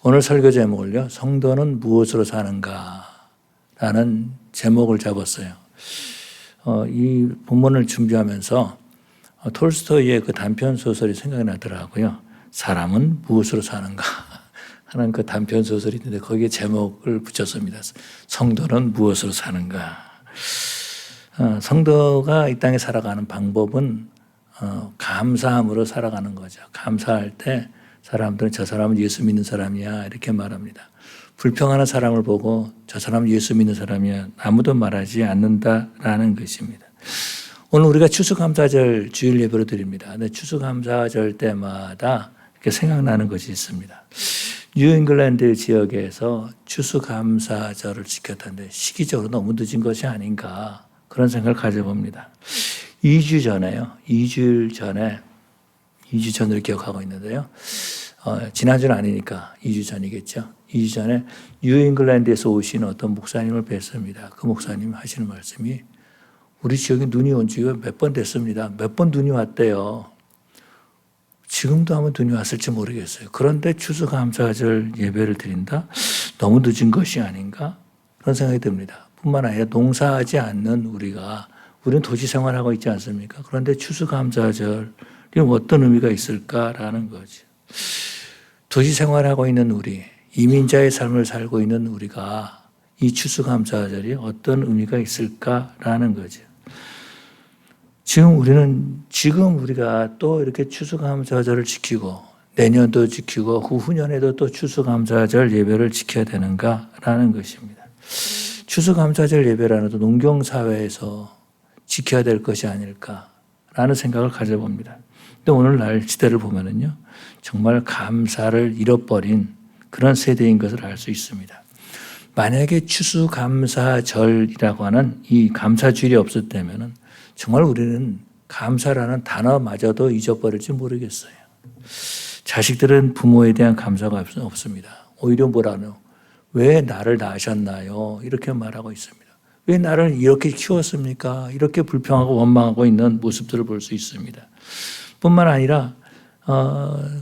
오늘 설교 제목을요, 성도는 무엇으로 사는가 라는 제목을 잡았어요. 이 본문을 준비하면서 톨스토이의 그 단편 소설이 생각이 나더라고요. 사람은 무엇으로 사는가 하는 그 단편 소설이 있는데 거기에 제목을 붙였습니다. 성도는 무엇으로 사는가. 성도가 이 땅에 살아가는 방법은 감사함으로 살아가는 거죠. 감사할 때 사람들은 저 사람은 예수 믿는 사람이야 이렇게 말합니다. 불평하는 사람을 보고 저 사람은 예수 믿는 사람이야 아무도 말하지 않는다라는 것입니다. 오늘 우리가 추수감사절 주일 예배로 드립니다. 근데 추수감사절 때마다 이렇게 생각나는 것이 있습니다. 뉴잉글랜드 지역에서 추수감사절을 지켰던데 시기적으로 너무 늦은 것이 아닌가 그런 생각을 가져봅니다. 2주 전을 기억하고 있는데요. 지난주는 아니니까 2주 전이겠죠. 2주 전에 뉴잉글랜드에서 오신 어떤 목사님을 뵀습니다. 그 목사님 하시는 말씀이 우리 지역에 눈이 온 지가 몇 번 됐습니다. 몇 번 눈이 왔대요. 지금도 아마 눈이 왔을지 모르겠어요. 그런데 추수감사절 예배를 드린다? 너무 늦은 것이 아닌가? 그런 생각이 듭니다. 뿐만 아니라 농사하지 않는 우리는 도시 생활하고 있지 않습니까? 그런데 추수감사절이 어떤 의미가 있을까라는 거죠. 도시 생활하고 있는 우리, 이민자의 삶을 살고 있는 우리가 이 추수감사절이 어떤 의미가 있을까라는 거죠. 지금 우리가 또 이렇게 추수감사절을 지키고 내년도 지키고 후년에도 또 추수감사절 예배를 지켜야 되는가라는 것입니다. 추수감사절 예배라는 것도 농경사회에서 지켜야 될 것이 아닐까라는 생각을 가져봅니다. 근데 오늘날 시대를 보면은요, 정말 감사를 잃어버린 그런 세대인 것을 알 수 있습니다. 만약에 추수감사절이라고 하는 이 감사주일이 없었다면은 정말 우리는 감사라는 단어마저도 잊어버릴지 모르겠어요. 자식들은 부모에 대한 감사가 없습니다. 오히려 뭐라노? 왜 나를 낳으셨나요? 이렇게 말하고 있습니다. 왜 나를 이렇게 키웠습니까? 이렇게 불평하고 원망하고 있는 모습들을 볼 수 있습니다. 뿐만 아니라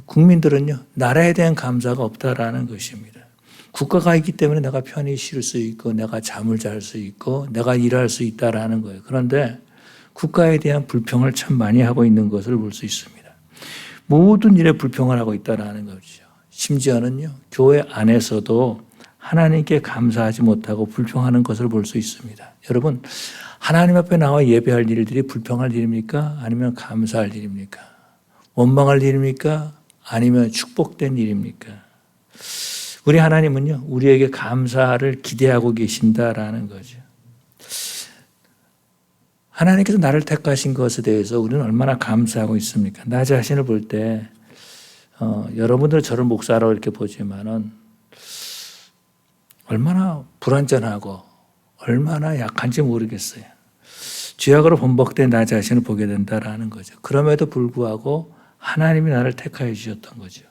국민들은요, 나라에 대한 감사가 없다라는 것입니다. 국가가 있기 때문에 내가 편히 쉴 수 있고 내가 잠을 잘 수 있고 내가 일할 수 있다라는 거예요. 그런데 국가에 대한 불평을 참 많이 하고 있는 것을 볼 수 있습니다. 모든 일에 불평을 하고 있다라는 거죠. 심지어는요, 교회 안에서도 하나님께 감사하지 못하고 불평하는 것을 볼 수 있습니다. 여러분, 하나님 앞에 나와 예배할 일들이 불평할 일입니까? 아니면 감사할 일입니까? 원망할 일입니까? 아니면 축복된 일입니까? 우리 하나님은요, 우리에게 감사를 기대하고 계신다라는 거죠. 하나님께서 나를 택하신 것에 대해서 우리는 얼마나 감사하고 있습니까? 나 자신을 볼 때, 여러분들 저를 목사라고 이렇게 보지만은 얼마나 불완전하고 얼마나 약한지 모르겠어요. 죄악으로 번복된 나 자신을 보게 된다라는 거죠. 그럼에도 불구하고 하나님이 나를 택하여 주셨던 거죠.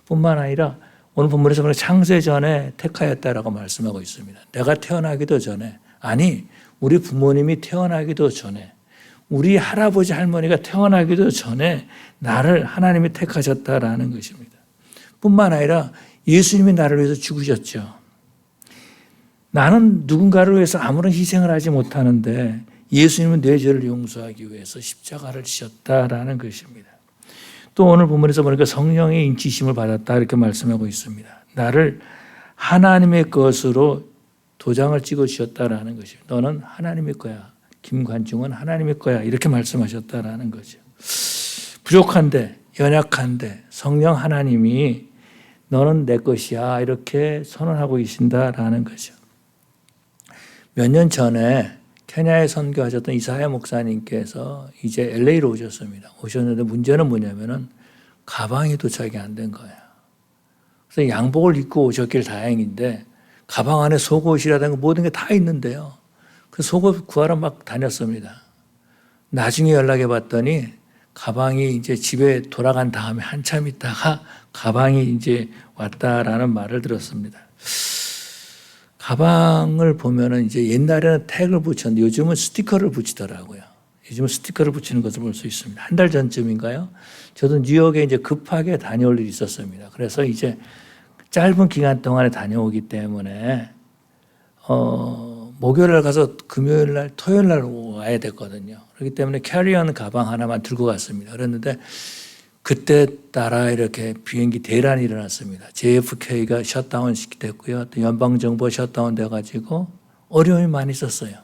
뿐만 아니라 오늘 본문에서 보면 창세 전에 택하였다라고 말씀하고 있습니다. 내가 태어나기도 전에, 아니 우리 부모님이 태어나기도 전에, 우리 할아버지 할머니가 태어나기도 전에 나를 하나님이 택하셨다라는 것입니다. 뿐만 아니라 예수님이 나를 위해서 죽으셨죠. 나는 누군가를 위해서 아무런 희생을 하지 못하는데 예수님은 내 죄를 용서하기 위해서 십자가를 지셨다라는 것입니다. 또 오늘 본문에서 보니까 성령의 인치심을 받았다 이렇게 말씀하고 있습니다. 나를 하나님의 것으로 도장을 찍어 주셨다라는 것입니다. 너는 하나님의 거야. 김관중은 하나님의 거야. 이렇게 말씀하셨다라는 거죠. 부족한데, 연약한데 성령 하나님이 너는 내 것이야. 이렇게 선언하고 계신다라는 거죠. 몇 년 전에 케냐에 선교하셨던 이사야 목사님께서 이제 LA로 오셨습니다. 오셨는데 문제는 뭐냐면은 가방이 도착이 안 된 거예요. 그래서 양복을 입고 오셨길 다행인데 가방 안에 속옷이라든가 모든 게 다 있는데요. 그 속옷 구하러 막 다녔습니다. 나중에 연락해 봤더니 가방이 이제 집에 돌아간 다음에 한참 있다가 가방이 이제 왔다라는 말을 들었습니다. 가방을 보면은 이제 옛날에는 태그를 붙였는데 요즘은 스티커를 붙이더라고요. 요즘은 스티커를 붙이는 것을 볼 수 있습니다. 한 달 전쯤인가요? 저도 뉴욕에 이제 급하게 다녀올 일이 있었습니다. 그래서 이제 짧은 기간 동안에 다녀오기 때문에 목요일 날 가서 금요일 날 토요일 날 와야 됐거든요. 그렇기 때문에 캐리언 가방 하나만 들고 갔습니다. 그랬는데 그때 따라 이렇게 비행기 대란이 일어났습니다. JFK가 셧다운 됐고요. 또 연방정부가 셧다운 돼가지고 어려움이 많이 있었어요.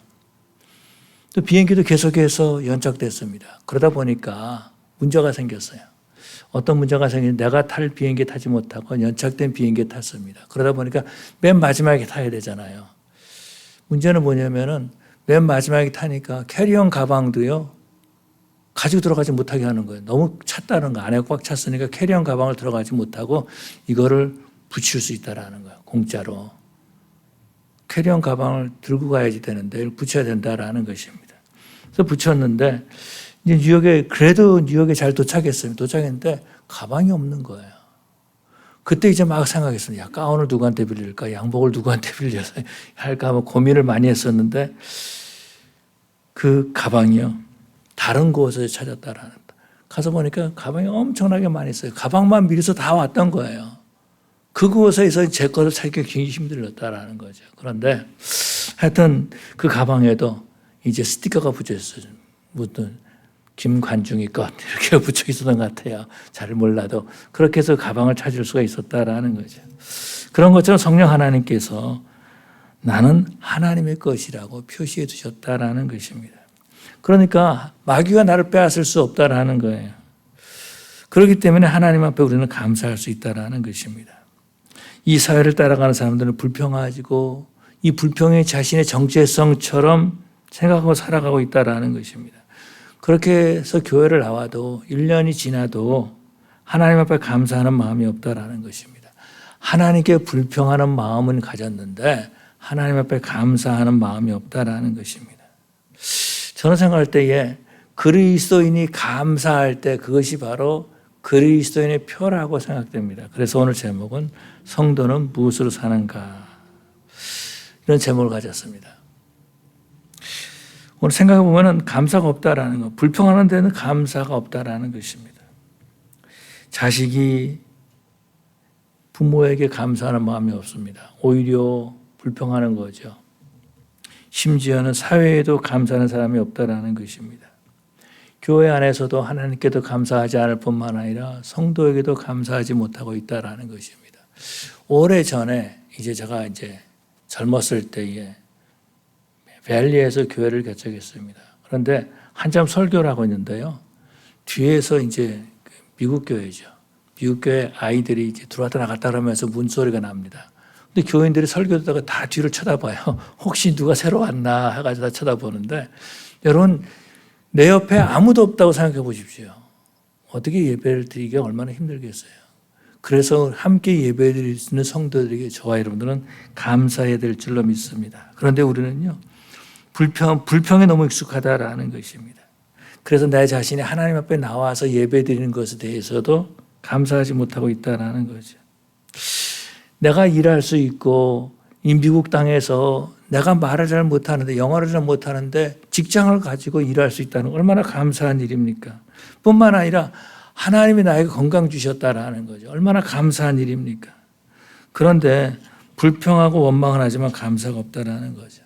또 비행기도 계속해서 연착됐습니다. 그러다 보니까 문제가 생겼어요. 어떤 문제가 생기는데 내가 탈 비행기 타지 못하고 연착된 비행기에 탔습니다. 그러다 보니까 맨 마지막에 타야 되잖아요. 문제는 뭐냐면은 맨 마지막에 타니까 캐리언 가방도요 가지고 들어가지 못하게 하는 거예요. 너무 찼다는 거, 안에 꽉 찼으니까 캐리언 가방을 들어가지 못하고 이거를 붙일 수 있다라는 거예요. 공짜로. 캐리언 가방을 들고 가야지 되는데 이걸 붙여야 된다라는 것입니다. 그래서 붙였는데 이제 그래도 뉴욕에 잘 도착했어요. 도착했는데 가방이 없는 거예요. 그때 이제 막 생각했습니다. 가운을 누구한테 빌릴까? 양복을 누구한테 빌려서 할까? 하고 고민을 많이 했었는데 그 가방이요. 다른 곳에서 찾았다라는 거. 가서 보니까 가방이 엄청나게 많이 있어요. 가방만 밀어서 다 왔던 거예요. 그곳에서 제 것을 찾기 굉장히 힘들었다라는 거죠. 그런데 하여튼 그 가방에도 이제 스티커가 붙여 있어요. 무슨 김관중이 것 이렇게 붙여 있었던 것 같아요. 잘 몰라도 그렇게 해서 가방을 찾을 수가 있었다라는 거죠. 그런 것처럼 성령 하나님께서 나는 하나님의 것이라고 표시해 두셨다라는 것입니다. 그러니까 마귀가 나를 빼앗을 수 없다라는 거예요. 그렇기 때문에 하나님 앞에 우리는 감사할 수 있다라는 것입니다. 이 사회를 따라가는 사람들은 불평하고 이 불평이 자신의 정체성처럼 생각하고 살아가고 있다라는 것입니다. 그렇게 해서 교회를 나와도 1년이 지나도 하나님 앞에 감사하는 마음이 없다라는 것입니다. 하나님께 불평하는 마음은 가졌는데 하나님 앞에 감사하는 마음이 없다라는 것입니다. 저는 생각할 때에 그리스도인이 감사할 때 그것이 바로 그리스도인의 표라고 생각됩니다. 그래서 오늘 제목은 성도는 무엇으로 사는가 이런 제목을 가졌습니다. 오늘 생각해 보면 감사가 없다라는 것, 불평하는 데는 감사가 없다라는 것입니다. 자식이 부모에게 감사하는 마음이 없습니다. 오히려 불평하는 거죠. 심지어는 사회에도 감사하는 사람이 없다라는 것입니다. 교회 안에서도 하나님께도 감사하지 않을 뿐만 아니라 성도에게도 감사하지 못하고 있다라는 것입니다. 오래전에 제가 젊었을 때에 밸리에서 교회를 개척했습니다. 그런데 한참 설교를 하고 있는데요. 뒤에서 미국 교회죠. 미국 교회 아이들이 들어왔다 나갔다 하면서 문소리가 납니다. 근데 교인들이 설교 듣다가 다 뒤를 쳐다봐요. 혹시 누가 새로 왔나 해가지고 다 쳐다보는데 여러분 내 옆에 아무도 없다고 생각해 보십시오. 어떻게 예배를 드리기가 얼마나 힘들겠어요. 그래서 함께 예배 드리는 성도들에게 저와 여러분들은 감사해야 될 줄로 믿습니다. 그런데 우리는요. 불평에 너무 익숙하다라는 것입니다. 그래서 내 자신이 하나님 앞에 나와서 예배 드리는 것에 대해서도 감사하지 못하고 있다는 거죠. 내가 일할 수 있고 이 미국 땅에서 내가 말을 잘 못하는데 영어를 잘 못하는데 직장을 가지고 일할 수 있다는 건 얼마나 감사한 일입니까? 뿐만 아니라 하나님이 나에게 건강 주셨다라는 거죠. 얼마나 감사한 일입니까? 그런데 불평하고 원망을 하지만 감사가 없다라는 거죠.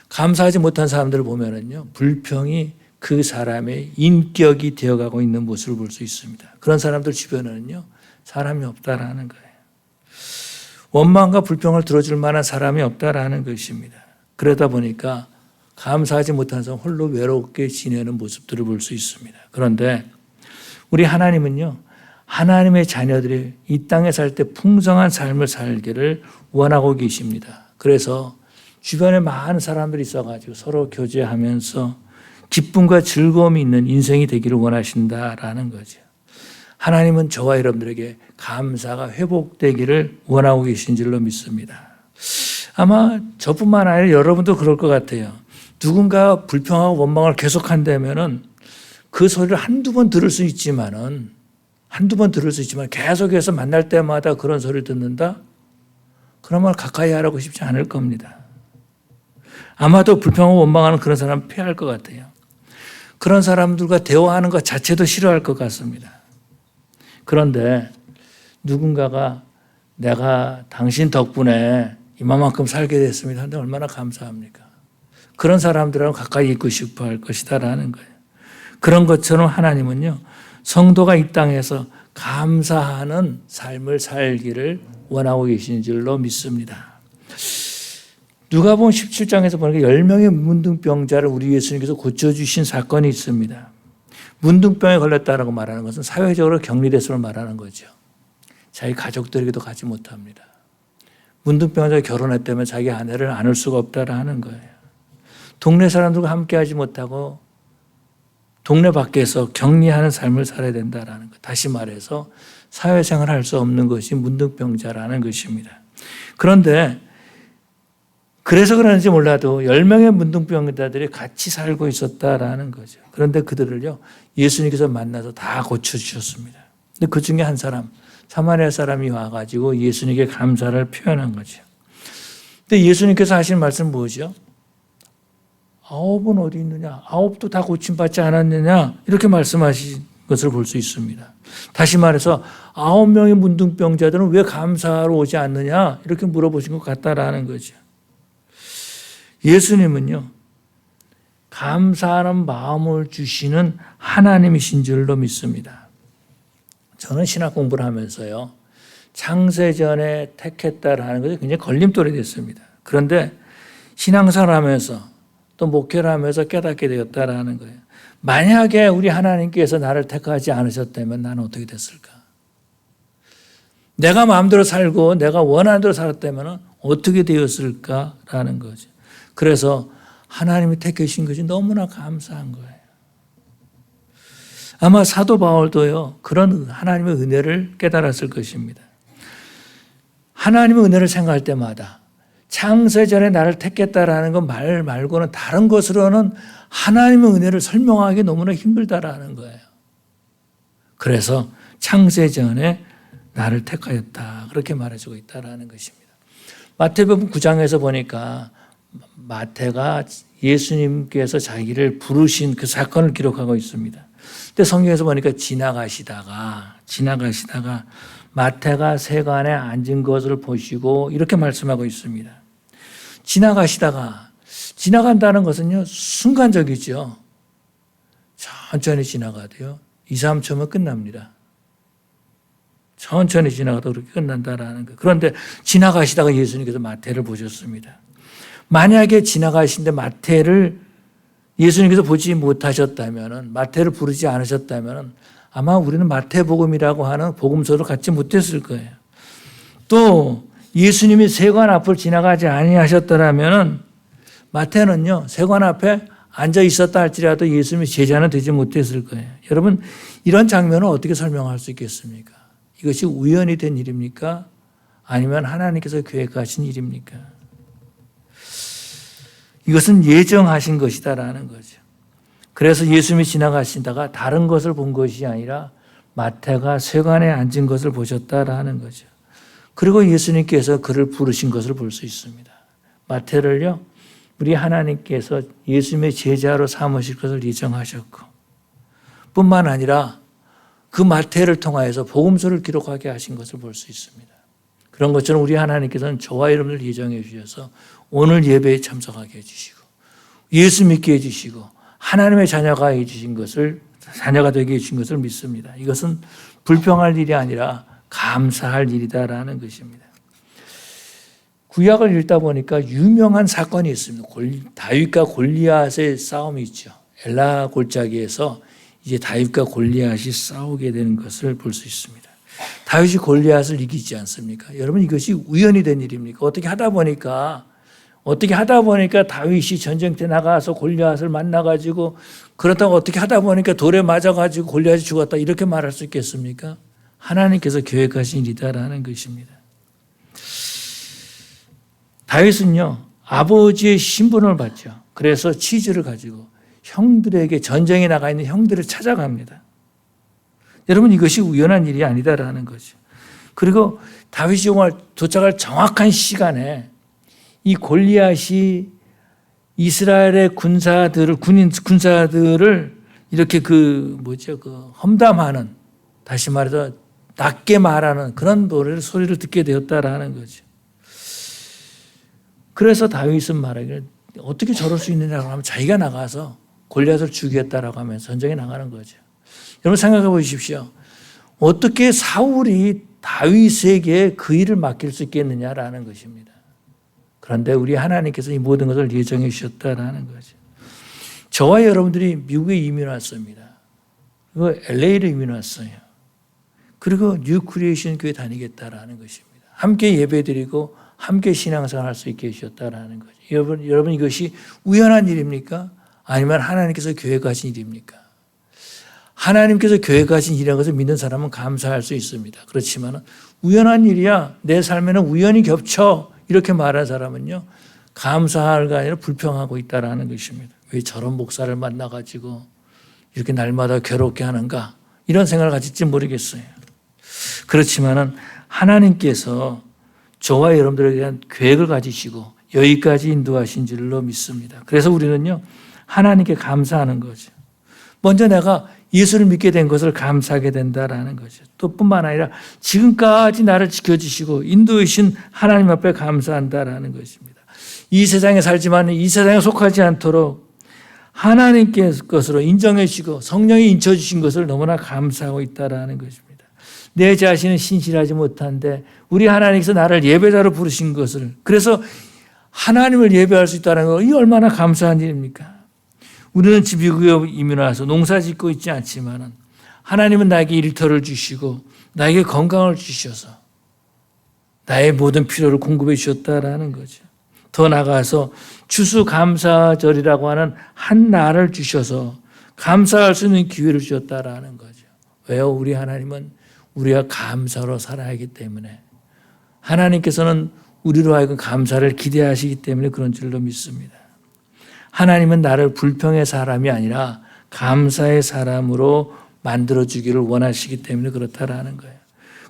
감사하지 못한 사람들을 보면은요, 불평이 그 사람의 인격이 되어가고 있는 모습을 볼 수 있습니다. 그런 사람들 주변에는요, 사람이 없다라는 거예요. 원망과 불평을 들어줄 만한 사람이 없다라는 것입니다. 그러다 보니까 감사하지 못한 사람 홀로 외롭게 지내는 모습들을 볼 수 있습니다. 그런데 우리 하나님은요, 하나님의 자녀들이 이 땅에 살 때 풍성한 삶을 살기를 원하고 계십니다. 그래서 주변에 많은 사람들이 있어가지고 서로 교제하면서 기쁨과 즐거움이 있는 인생이 되기를 원하신다라는 거죠. 하나님은 저와 여러분들에게 감사가 회복되기를 원하고 계신 줄로 믿습니다. 아마 저뿐만 아니라 여러분도 그럴 것 같아요. 누군가 불평하고 원망을 계속한다면은 그 소리를 한두 번 들을 수 있지만 계속해서 만날 때마다 그런 소리를 듣는다? 그러면 가까이 하라고 싶지 않을 겁니다. 아마도 불평하고 원망하는 그런 사람 피할 것 같아요. 그런 사람들과 대화하는 것 자체도 싫어할 것 같습니다. 그런데 누군가가 내가 당신 덕분에 이만큼 살게 됐습니다. 근데 얼마나 감사합니까? 그런 사람들하고 가까이 있고 싶어 할 것이다라는 거예요. 그런 것처럼 하나님은요, 성도가 이 땅에서 감사하는 삶을 살기를 원하고 계신 줄로 믿습니다. 누가복음 17장에서 보니까 10명의 문둥병자를 우리 예수님께서 고쳐주신 사건이 있습니다. 문둥병에 걸렸다라고 말하는 것은 사회적으로 격리됐음을 말하는 거죠. 자기 가족들에게도 가지 못합니다. 문둥병자가 결혼했다면 자기 아내를 안을 수가 없다라는 거예요. 동네 사람들과 함께하지 못하고 동네 밖에서 격리하는 삶을 살아야 된다라는 것. 다시 말해서 사회생활을 할 수 없는 것이 문둥병자라는 것입니다. 그런데 그래서 그런지 몰라도 10명의 문둥병자들이 같이 살고 있었다라는 거죠. 그런데 그들을요, 예수님께서 만나서 다 고쳐주셨습니다. 근데 그 중에 한 사람, 사마리아 사람이 와가지고 예수님께 감사를 표현한 거죠. 근데 예수님께서 하신 말씀은 뭐죠? 9은 어디 있느냐? 9도 다 고침받지 않았느냐? 이렇게 말씀하신 것을 볼 수 있습니다. 다시 말해서 9명의 문둥병자들은 왜 감사하러 오지 않느냐? 이렇게 물어보신 것 같다라는 거죠. 예수님은요, 감사하는 마음을 주시는 하나님이신 줄로 믿습니다. 저는 신학 공부를 하면서요, 창세전에 택했다라는 것이 굉장히 걸림돌이 됐습니다. 그런데 신앙생활을 하면서 또 목회를 하면서 깨닫게 되었다라는 거예요. 만약에 우리 하나님께서 나를 택하지 않으셨다면 나는 어떻게 됐을까? 내가 마음대로 살고 내가 원하는 대로 살았다면 어떻게 되었을까라는 거죠. 그래서 하나님이 택하신 것이 너무나 감사한 거예요. 아마 사도 바울도요, 그런 하나님의 은혜를 깨달았을 것입니다. 하나님의 은혜를 생각할 때마다 창세전에 나를 택했다라는 것 말 말고는 다른 것으로는 하나님의 은혜를 설명하기 너무나 힘들다라는 거예요. 그래서 창세전에 나를 택하였다, 그렇게 말해주고 있다라는 것입니다. 마태복음 9장에서 보니까 마태가 예수님께서 자기를 부르신 그 사건을 기록하고 있습니다. 근데 성경에서 보니까 지나가시다가 마태가 세관에 앉은 것을 보시고 이렇게 말씀하고 있습니다. 지나간다는 것은요, 순간적이죠. 천천히 지나가도요, 2, 3초면 끝납니다. 천천히 지나가도 그렇게 끝난다라는 거. 그런데 지나가시다가 예수님께서 마태를 보셨습니다. 만약에 지나가시는데 마태를 예수님께서 보지 못하셨다면, 마태를 부르지 않으셨다면 아마 우리는 마태복음이라고 하는 복음서를 갖지 못했을 거예요. 또 예수님이 세관 앞을 지나가지 아니하셨더라면 마태는요, 세관 앞에 앉아 있었다 할지라도 예수님의 제자는 되지 못했을 거예요. 여러분, 이런 장면을 어떻게 설명할 수 있겠습니까? 이것이 우연이 된 일입니까? 아니면 하나님께서 계획하신 일입니까? 이것은 예정하신 것이다라는 거죠. 그래서 예수님이 지나가시다가 다른 것을 본 것이 아니라 마태가 세관에 앉은 것을 보셨다라는 거죠. 그리고 예수님께서 그를 부르신 것을 볼 수 있습니다. 마태를요, 우리 하나님께서 예수님의 제자로 삼으실 것을 예정하셨고, 뿐만 아니라 그 마태를 통하여서 복음서를 기록하게 하신 것을 볼 수 있습니다. 그런 것처럼 우리 하나님께서는 저와 여러분을 예정해 주셔서 오늘 예배에 참석하게 해주시고, 예수 믿게 해주시고, 하나님의 자녀가 해주신 것을, 자녀가 되게 해주신 것을 믿습니다. 이것은 불평할 일이 아니라 감사할 일이다라는 것입니다. 구약을 읽다 보니까 유명한 사건이 있습니다. 다윗과 골리앗의 싸움이 있죠. 엘라 골짜기에서 이제 다윗과 골리앗이 싸우게 되는 것을 볼 수 있습니다. 다윗이 골리앗을 이기지 않습니까? 여러분, 이것이 우연이 된 일입니까? 어떻게 하다 보니까 다윗이 전쟁터에 나가서 골리앗을 만나가지고, 그렇다고 어떻게 하다 보니까 돌에 맞아가지고 골리앗이 죽었다, 이렇게 말할 수 있겠습니까? 하나님께서 계획하신 일이다라는 것입니다. 다윗은요, 아버지의 신분을 받죠. 그래서 치즈를 가지고 형들에게, 전쟁에 나가 있는 형들을 찾아갑니다. 여러분, 이것이 우연한 일이 아니다라는 거죠. 그리고 다윗이 도착할 정확한 시간에 이 골리앗이 이스라엘의 군사들을 이렇게 험담하는, 다시 말해서 낮게 말하는 그런 소리를 듣게 되었다라는 거죠. 그래서 다윗은 말하기를 어떻게 저럴 수 있느냐고 하면 자기가 나가서 골리앗을 죽이겠다라고 하면서 전쟁에 나가는 거죠. 여러분 생각해 보십시오. 어떻게 사울이 다윗에게 그 일을 맡길 수 있겠느냐라는 것입니다. 그런데 우리 하나님께서 이 모든 것을 예정해 주셨다라는 거죠. 저와 여러분들이 미국에 이민 왔습니다. 그리고 LA로 이민 왔어요. 그리고 뉴 크리에이션 교회 다니겠다라는 것입니다. 함께 예배드리고 함께 신앙생활 할 수 있게 해주셨다라는 거죠. 여러분 이것이 우연한 일입니까? 아니면 하나님께서 계획 하신 일입니까? 하나님께서 계획 하신 일이라는 것을 믿는 사람은 감사할 수 있습니다. 그렇지만 우연한 일이야. 내 삶에는 우연히 겹쳐. 이렇게 말하는 사람은요. 감사할가 아니라 불평하고 있다라는 것입니다. 왜 저런 목사를 만나가지고 이렇게 날마다 괴롭게 하는가? 이런 생각을 가질지 모르겠어요. 그렇지만은 하나님께서 저와 여러분들에 대한 계획을 가지시고 여기까지 인도하신 줄로 믿습니다. 그래서 우리는요. 하나님께 감사하는 거죠. 먼저 내가 예수를 믿게 된 것을 감사하게 된다라는 거죠. 또 뿐만 아니라 지금까지 나를 지켜주시고 인도해 주신 하나님 앞에 감사한다라는 것입니다. 이 세상에 살지만 이 세상에 속하지 않도록 하나님께 것으로 인정해 주시고 성령이 인쳐 주신 것을 너무나 감사하고 있다라는 것입니다. 내 자신은 신실하지 못한데 우리 하나님께서 나를 예배자로 부르신 것을 그래서 하나님을 예배할 수 있다는 거 이 얼마나 감사한 일입니까? 우리는 미국에 이민 와서 농사 짓고 있지 않지만 하나님은 나에게 일터를 주시고 나에게 건강을 주셔서 나의 모든 필요를 공급해 주셨다라는 거죠. 더 나아가서 추수감사절이라고 하는 한 날을 주셔서 감사할 수 있는 기회를 주셨다라는 거죠. 왜요? 우리 하나님은 우리가 감사로 살아야 하기 때문에 하나님께서는 우리로 하여금 감사를 기대하시기 때문에 그런 줄로 믿습니다. 하나님은 나를 불평의 사람이 아니라 감사의 사람으로 만들어주기를 원하시기 때문에 그렇다라는 거예요.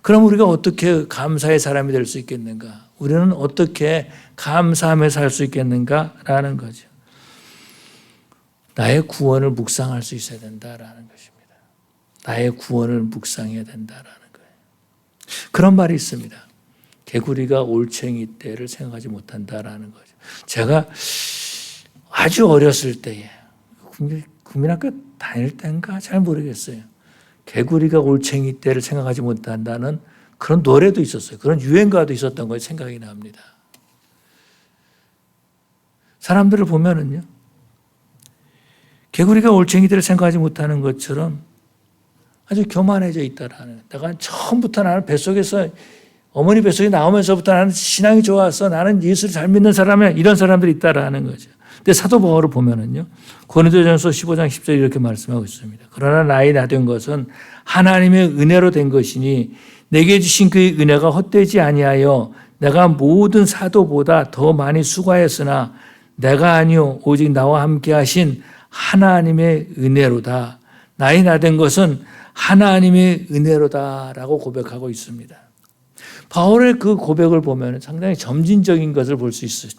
그럼 우리가 어떻게 감사의 사람이 될 수 있겠는가? 우리는 어떻게 감사하며 살 수 있겠는가라는 거죠. 나의 구원을 묵상할 수 있어야 된다라는 것입니다. 나의 구원을 묵상해야 된다라는 거예요. 그런 말이 있습니다. 개구리가 올챙이 때를 생각하지 못한다라는 거죠. 제가 아주 어렸을 때에 국민학교 다닐 때인가 잘 모르겠어요. 개구리가 올챙이 때를 생각하지 못한다는 그런 노래도 있었어요. 그런 유행가도 있었던 거 생각이 납니다. 사람들을 보면은요. 개구리가 올챙이 때를 생각하지 못하는 것처럼 아주 교만해져 있다라는. 내가 처음부터 나는 뱃속에서 어머니 뱃속에 나오면서부터 나는 신앙이 좋아서 나는 예수를 잘 믿는 사람이야. 이런 사람들이 있다라는 거죠. 근데 사도 바울을 보면은요. 고린도전서 15장 10절 이렇게 말씀하고 있습니다. 그러나 나이 나 된 것은 하나님의 은혜로 된 것이니 내게 주신 그의 은혜가 헛되지 아니하여 내가 모든 사도보다 더 많이 수고하였으나 내가 아니요 오직 나와 함께 하신 하나님의 은혜로다. 나이 나 된 것은 하나님의 은혜로다라고 고백하고 있습니다. 바울의 그 고백을 보면 상당히 점진적인 것을 볼 수 있어요.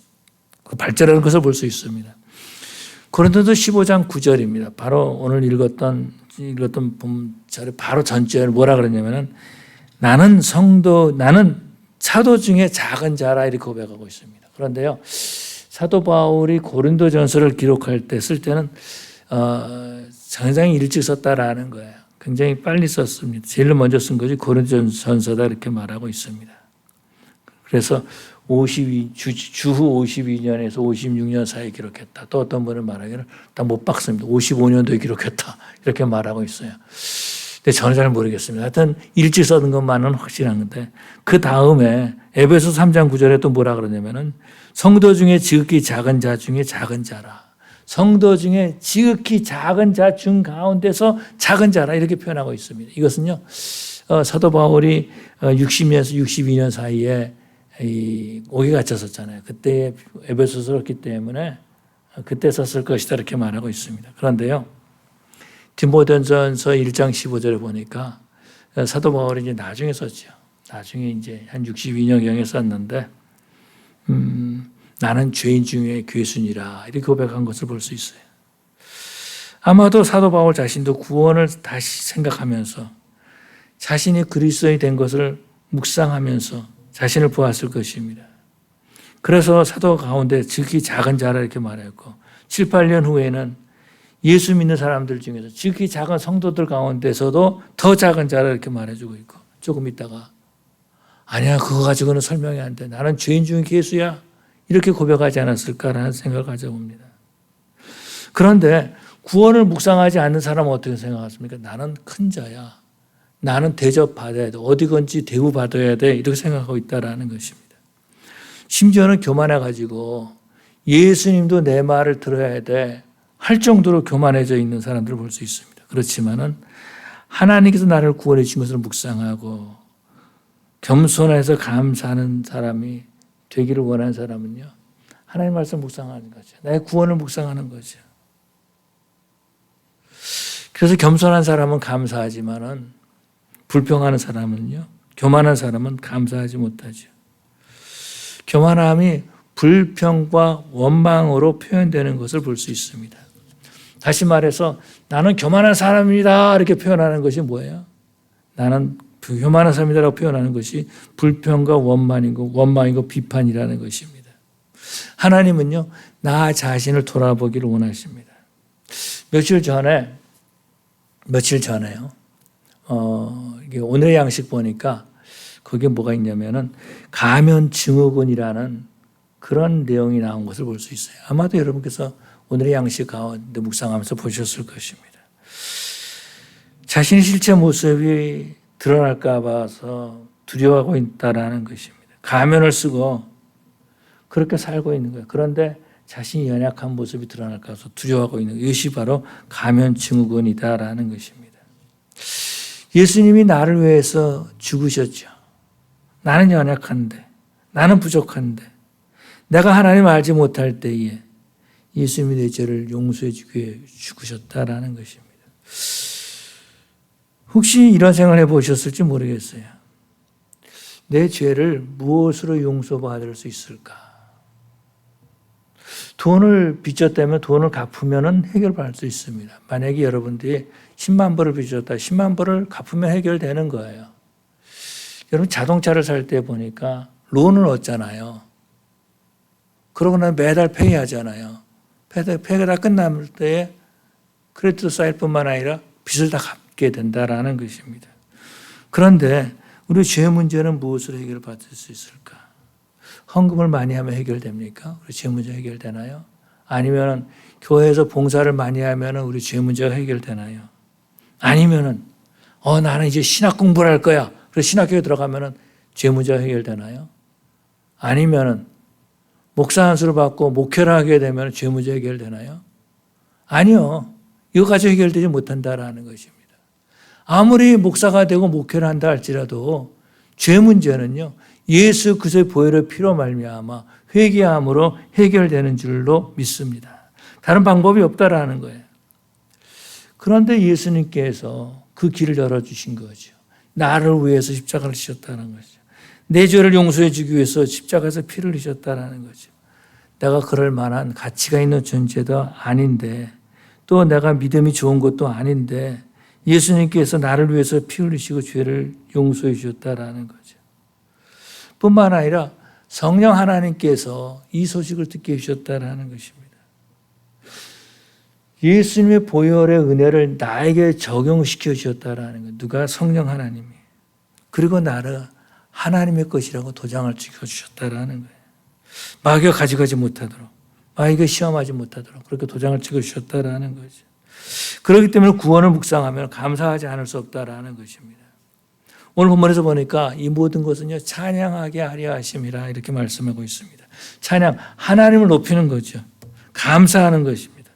발전하는 것을 볼 수 있습니다. 고린도서 15장 9절입니다. 바로 오늘 읽었던 본절의 바로 전절 뭐라 그러냐면은 나는 사도 중에 작은 자라 이렇게 고백하고 있습니다. 그런데요, 사도 바울이 고린도전서를 기록할 때 쓸 때는 굉장히 일찍 썼다라는 거예요. 굉장히 빨리 썼습니다. 제일 먼저 쓴 것이 고린도전서다 이렇게 말하고 있습니다. 그래서 주후 52년에서 56년 사이에 기록했다. 또 어떤 분은 말하기를 다 못 박습니다. 55년도에 기록했다. 이렇게 말하고 있어요. 근데 저는 잘 모르겠습니다. 하여튼 일찍 써둔 것만은 확실한 건데 그 다음에 에베소 3장 9절에 또 뭐라 그러냐면은 성도 중에 지극히 작은 자 중에 작은 자라. 성도 중에 지극히 작은 자 중 가운데서 작은 자라 이렇게 표현하고 있습니다. 이것은요. 사도 바울이 60년에서 62년 사이에 옥에 갇혔었잖아요. 그때 에베소서를 썼기 때문에 그때 썼을 것이다 이렇게 말하고 있습니다. 그런데요. 디모데전서 1장 15절에 보니까 사도 바울이 이제 나중에 썼죠. 나중에 이제 한 62년경에 썼는데 나는 죄인 중에 괴순이라 이렇게 고백한 것을 볼 수 있어요. 아마도 사도 바울 자신도 구원을 다시 생각하면서 자신이 그리스도인이 된 것을 묵상하면서 자신을 보았을 것입니다. 그래서 사도 가운데 지극히 작은 자라 이렇게 말했고 7, 8년 후에는 예수 믿는 사람들 중에서 지극히 작은 성도들 가운데서도 더 작은 자라 이렇게 말해주고 있고 조금 있다가 아니야 그거 가지고는 설명이 안 돼. 나는 죄인 중에 괴수야. 이렇게 고백하지 않았을까라는 생각을 가져봅니다. 그런데 구원을 묵상하지 않는 사람은 어떻게 생각하십니까? 나는 큰 자야. 나는 대접받아야 돼. 어디건지 대우받아야 돼. 이렇게 생각하고 있다라는 것입니다. 심지어는 교만해가지고 예수님도 내 말을 들어야 돼. 할 정도로 교만해져 있는 사람들을 볼 수 있습니다. 그렇지만은 하나님께서 나를 구원해 주신 것을 묵상하고 겸손해서 감사하는 사람이 되기를 원하는 사람은요. 하나님 말씀 묵상하는 거죠. 나의 구원을 묵상하는 거죠. 그래서 겸손한 사람은 감사하지만은 불평하는 사람은요. 교만한 사람은 감사하지 못하죠. 교만함이 불평과 원망으로 표현되는 것을 볼 수 있습니다. 다시 말해서 나는 교만한 사람이다 이렇게 표현하는 것이 뭐예요? 나는 교만한 사람이다라고 표현하는 것이 불평과 원망이고 비판이라는 것입니다. 하나님은요 나 자신을 돌아보기를 원하십니다. 며칠 전에요. 이게 오늘의 양식 보니까 거기에 뭐가 있냐면은 가면 증후군이라는 그런 내용이 나온 것을 볼 수 있어요. 아마도 여러분께서 오늘의 양식 가운데 묵상하면서 보셨을 것입니다. 자신의 실제 모습이 드러날까 봐서 두려워하고 있다라는 것입니다. 가면을 쓰고 그렇게 살고 있는 거예요. 그런데 자신이 연약한 모습이 드러날까 봐서 두려워하고 있는 이것이 바로 가면 증후군이다라는 것입니다. 예수님이 나를 위해서 죽으셨죠. 나는 연약한데, 나는 부족한데, 내가 하나님을 알지 못할 때에 예수님이 내 죄를 용서해 주기 위해 죽으셨다라는 것입니다. 혹시 이런 생각을 해보셨을지 모르겠어요. 내 죄를 무엇으로 용서받을 수 있을까? 돈을 빚졌다면 돈을 갚으면 해결받을 수 있습니다. 만약에 여러분들이 10만 불을 빚졌다. 10만 불을 갚으면 해결되는 거예요. 여러분 자동차를 살 때 보니까 론을 얻잖아요. 그러고 나면 매달 페이하잖아요. 페이가 다 끝날 때에 크레디트 쌓일 뿐만 아니라 빚을 다 갚게 된다라는 것입니다. 그런데 우리 죄 문제는 무엇으로 해결받을 수 있을까? 헌금을 많이 하면 해결됩니까? 우리 죄 문제 해결되나요? 아니면 교회에서 봉사를 많이 하면 우리 죄 문제가 해결되나요? 아니면은 나는 이제 신학 공부를 할 거야. 그래서 신학교에 들어가면은 죄 문제가 해결되나요? 아니면은 목사 안수를 받고 목회를 하게 되면 죄 문제 해결되나요? 아니요. 이거 가지고 해결되지 못한다라는 것입니다. 아무리 목사가 되고 목회를 한다 할지라도 죄 문제는요. 예수 그리스도의 보혈의 피로 말미암아 회개함으로 해결되는 줄로 믿습니다. 다른 방법이 없다라는 거예요. 그런데 예수님께서 그 길을 열어주신 거죠. 나를 위해서 십자가를 지셨다는 거죠. 내 죄를 용서해 주기 위해서 십자가에서 피를 흘리셨다는 거죠. 내가 그럴 만한 가치가 있는 존재도 아닌데 또 내가 믿음이 좋은 것도 아닌데 예수님께서 나를 위해서 피 흘리시고 죄를 용서해 주셨다는 거죠. 뿐만 아니라 성령 하나님께서 이 소식을 듣게 해주셨다는 것입니다. 예수님의 보혈의 은혜를 나에게 적용시켜 주셨다는 것. 누가? 성령 하나님이. 그리고 나를 하나님의 것이라고 도장을 찍어주셨다는 거예요. 마귀가 가져가지 못하도록, 마귀가 시험하지 못하도록 그렇게 도장을 찍어주셨다는 거죠. 그렇기 때문에 구원을 묵상하면 감사하지 않을 수 없다라는 것입니다. 오늘 본문에서 보니까 이 모든 것은요 찬양하게 하려 하심이라 이렇게 말씀하고 있습니다. 찬양, 하나님을 높이는 거죠. 감사하는 것입니다.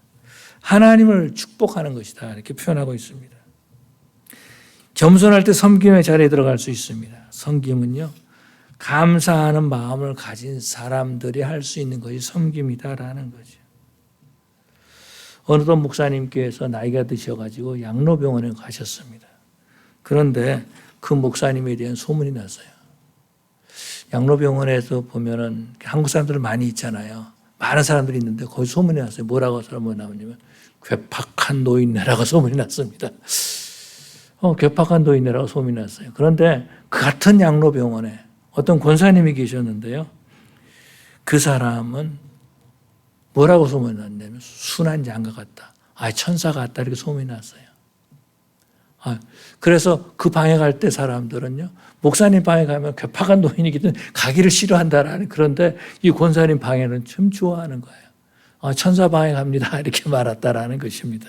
하나님을 축복하는 것이다 이렇게 표현하고 있습니다. 겸손할 때 섬김의 자리에 들어갈 수 있습니다. 섬김은요 감사하는 마음을 가진 사람들이 할 수 있는 것이 섬김이다라는 거죠. 어느덧 목사님께서 나이가 드셔가지고 양로병원에 가셨습니다. 그런데 그 목사님에 대한 소문이 났어요. 양로병원에서 보면은 한국 사람들 많이 있잖아요. 많은 사람들이 있는데 거기 소문이 났어요. 뭐라고 소문이 나냐면 괴팍한 노인네라고 소문이 났습니다. 괴팍한 노인네라고 소문이 났어요. 그런데 그 같은 양로병원에 어떤 권사님이 계셨는데요. 그 사람은 뭐라고 소문이 났냐면 순한 양과 같다. 천사 같다 이렇게 소문이 났어요. 그래서 그 방에 갈 때 사람들은요. 목사님 방에 가면 괴팍한 노인이기 때문에 가기를 싫어한다라는, 그런데 이 권사님 방에는 참 좋아하는 거예요. 천사 방에 갑니다 이렇게 말했다라는 것입니다.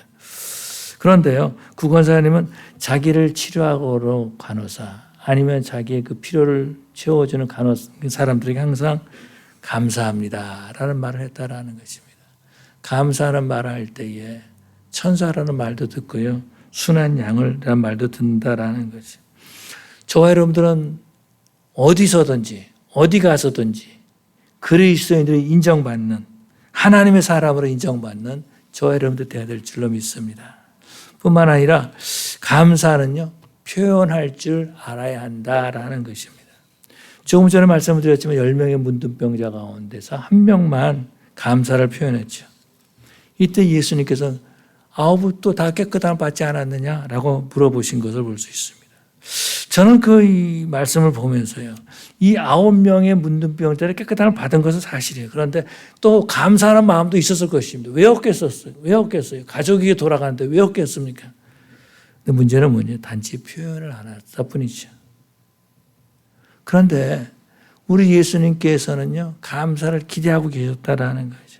그런데요. 그 권사님은 자기를 치료하러 간호사 아니면 자기의 그 필요를 채워주는 간호사 사람들에게 항상 감사합니다라는 말을 했다라는 것입니다. 감사하는 말을 할 때에 천사라는 말도 듣고요. 순한 양을라는 말도 듣는다라는 거죠. 저와 여러분들은 어디서든지 어디 가서든지 그리스도인들이 인정받는, 하나님의 사람으로 인정받는 저와 여러분들 되어야 될 줄로 믿습니다. 뿐만 아니라 감사는요, 표현할 줄 알아야 한다라는 것입니다. 조금 전에 말씀을 드렸지만 10명의 문둥병자 가운데서 한 명만 감사를 표현했죠. 이때 예수님께서 아홉도 다 깨끗함을 받지 않았느냐라고 물어보신 것을 볼 수 있습니다. 저는 이 말씀을 보면서요, 이 9명의 문둥병자를 깨끗함을 받은 것은 사실이에요. 그런데 또 감사하는 마음도 있었을 것입니다. 왜 없겠었어요? 왜 없겠어요? 가족이 돌아가는데 왜 없겠습니까? 근데 문제는 뭐냐? 단지 표현을 안 했다 뿐이죠. 그런데 우리 예수님께서는요, 감사를 기대하고 계셨다라는 거죠.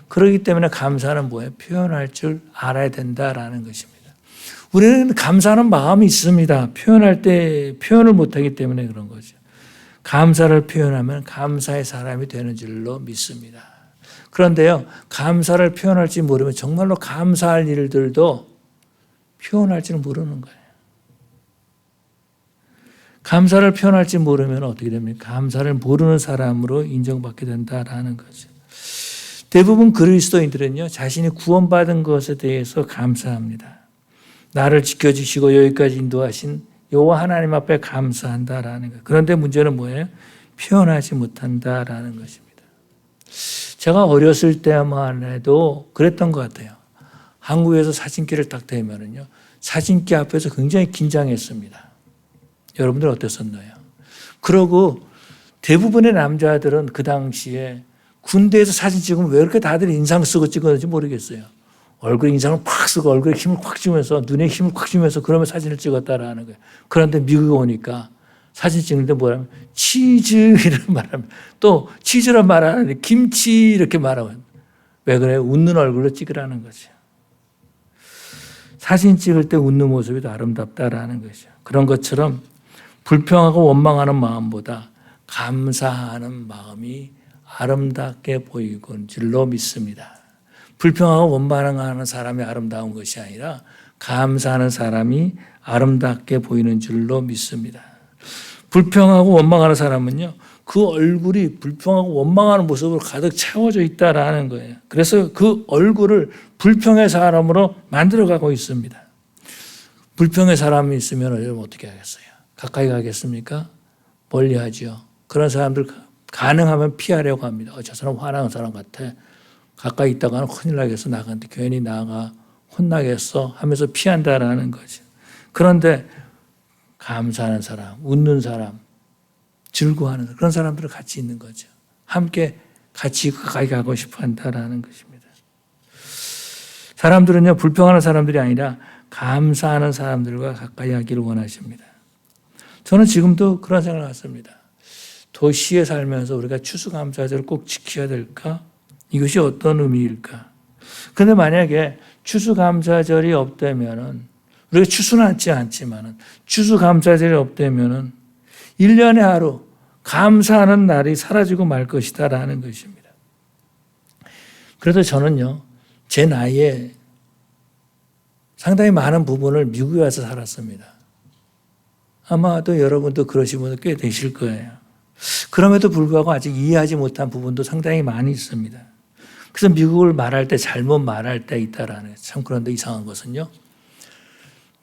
그렇기 때문에 감사는 뭐예요? 표현할 줄 알아야 된다라는 것입니다. 우리는 감사하는 마음이 있습니다. 표현할 때 표현을 못하기 때문에 그런 거죠. 감사를 표현하면 감사의 사람이 되는 줄로 믿습니다. 그런데요, 감사를 표현할지 모르면 정말로 감사할 일들도 표현할지는 모르는 거예요. 감사를 표현할지 모르면 어떻게 됩니까? 감사를 모르는 사람으로 인정받게 된다라는 거죠. 대부분 그리스도인들은요, 자신이 구원받은 것에 대해서 감사합니다. 나를 지켜주시고 여기까지 인도하신 여호와 하나님 앞에 감사한다라는 거예요. 그런데 문제는 뭐예요? 표현하지 못한다라는 것입니다. 제가 어렸을 때만 해도 그랬던 것 같아요. 한국에서 사진기를 딱 대면은요, 사진기 앞에서 굉장히 긴장했습니다. 여러분들 어땠었나요? 그러고 대부분의 남자들은 그 당시에 군대에서 사진 찍으면 왜 이렇게 다들 인상 쓰고 찍었는지 모르겠어요. 얼굴에 인상을 팍 쓰고 얼굴에 힘을 꽉 주면서 눈에 힘을 꽉 주면서 그러면 사진을 찍었다라는 거예요. 그런데 미국에 오니까 사진 찍는데 뭐라면 치즈 이런 말하면 또 치즈란 말 안 하는데 김치 이렇게 말하고 왜 그래요? 웃는 얼굴로 찍으라는 거죠. 사진 찍을 때 웃는 모습이 더 아름답다라는 거죠. 그런 것처럼 불평하고 원망하는 마음보다 감사하는 마음이 아름답게 보이는 줄로 믿습니다. 불평하고 원망하는 사람이 아름다운 것이 아니라 감사하는 사람이 아름답게 보이는 줄로 믿습니다. 불평하고 원망하는 사람은요, 그 얼굴이 불평하고 원망하는 모습으로 가득 채워져 있다라는 거예요. 그래서 그 얼굴을 불평의 사람으로 만들어가고 있습니다. 불평의 사람이 있으면 여러분 어떻게 하겠어요? 가까이 가겠습니까? 멀리 하죠. 그런 사람들 가능하면 피하려고 합니다. 저 사람 화나는 사람 같아. 가까이 있다가는 큰일 나겠어. 나한테 괜히 나가 혼나겠어 하면서 피한다라는 거죠. 그런데 감사하는 사람, 웃는 사람, 즐거워하는 사람, 그런 사람들은 같이 있는 거죠. 함께 같이 가까이 가고 싶어 한다라는 것입니다. 사람들은요, 불평하는 사람들이 아니라 감사하는 사람들과 가까이 하기를 원하십니다. 저는 지금도 그런 생각을 했습니다. 도시에 살면서 우리가 추수감사절을 꼭 지켜야 될까? 이것이 어떤 의미일까? 그런데 만약에 추수감사절이 없다면은, 우리가 추수는 하지 않지만은, 추수감사절이 없다면은, 1년에 하루 감사하는 날이 사라지고 말 것이다라는 것입니다. 그래서 저는요, 제 나이에 상당히 많은 부분을 미국에 와서 살았습니다. 아마도 여러분도 그러신 분들 꽤 되실 거예요. 그럼에도 불구하고 아직 이해하지 못한 부분도 상당히 많이 있습니다. 그래서 미국을 말할 때 잘못 말할 때 있다라는 거예요. 참 그런데 이상한 것은요,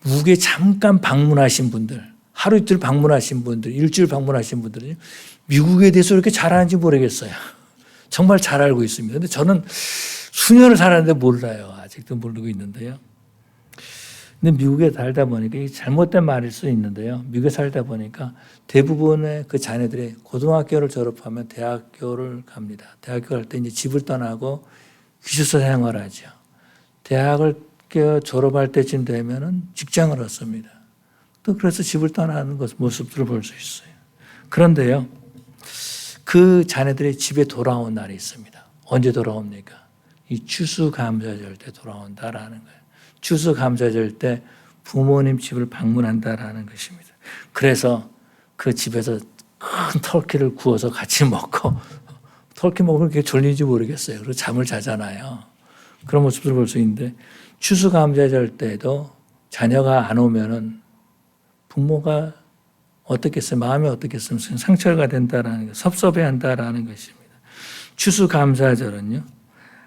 미국에 잠깐 방문하신 분들, 하루 이틀 방문하신 분들, 일주일 방문하신 분들은 미국에 대해서 이렇게 잘 아는지 모르겠어요. 정말 잘 알고 있습니다. 그런데 저는 수년을 살았는데 몰라요. 아직도 모르고 있는데요. 근데 미국에 살다 보니까 이게 잘못된 말일 수 있는데요. 미국에 살다 보니까 대부분의 그 자녀들이 고등학교를 졸업하면 대학교를 갑니다. 대학교 갈 때 이제 집을 떠나고 기숙사 생활을 하죠. 대학을 졸업할 때쯤 되면은 직장을 얻습니다. 또 그래서 집을 떠나는 모습들을 볼 수 있어요. 그런데요, 그 자녀들이 집에 돌아온 날이 있습니다. 언제 돌아옵니까? 이 추수감사절 때 돌아온다라는 거예요. 추수감사절 때 부모님 집을 방문한다라는 것입니다. 그래서 그 집에서 큰 터키를 구워서 같이 먹고, 터키 먹으면 그렇게 졸린지 모르겠어요. 그리고 잠을 자잖아요. 그런 모습들을 볼 수 있는데, 추수감사절 때도 자녀가 안 오면은 부모가 어떻겠어요? 마음이 어떻겠어요? 상처가 된다라는 것, 섭섭해한다라는 것입니다. 추수감사절은요,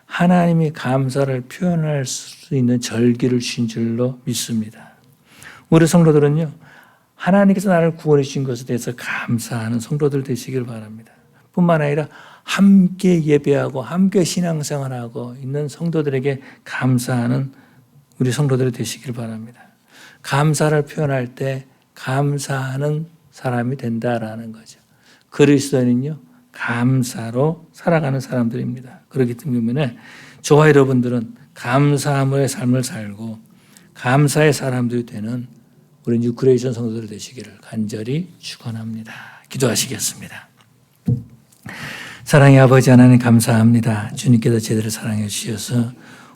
하나님이 감사를 표현할 수 있는 절기를 주신 줄로 믿습니다. 우리 성도들은요, 하나님께서 나를 구원해 주신 것에 대해서 감사하는 성도들 되시길 바랍니다. 뿐만 아니라 함께 예배하고 함께 신앙생활하고 있는 성도들에게 감사하는 우리 성도들이 되시길 바랍니다. 감사를 표현할 때 감사하는 사람이 된다라는 거죠. 그리스도인은요, 감사로 살아가는 사람들입니다. 그렇기 때문에 저와 여러분들은 감사함의 삶을 살고 감사의 사람들이 되는 우리 뉴크리에이션 성도들 되시기를 간절히 축원합니다. 기도하시겠습니다. 사랑의 아버지 하나님 감사합니다. 주님께서 제대로 사랑해 주셔서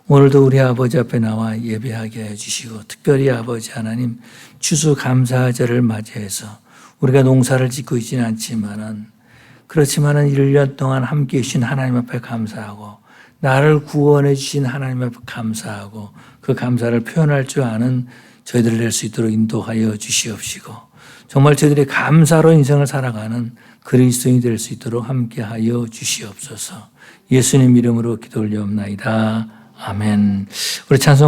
오늘도 우리 아버지 앞에 나와 예배하게 해주시고 특별히 아버지 하나님 추수감사절을 맞이해서 우리가 농사를 짓고 있지는 않지만은 그렇지만은 1년 동안 함께해 주신 하나님 앞에 감사하고 나를 구원해 주신 하나님 앞에 감사하고 그 감사를 표현할 줄 아는 저희들을 낼 수 있도록 인도하여 주시옵시고 정말 저희들이 감사로 인생을 살아가는 그리스도인이 될 수 있도록 함께하여 주시옵소서. 예수님 이름으로 기도 올려옵나이다. 아멘. 우리 찬송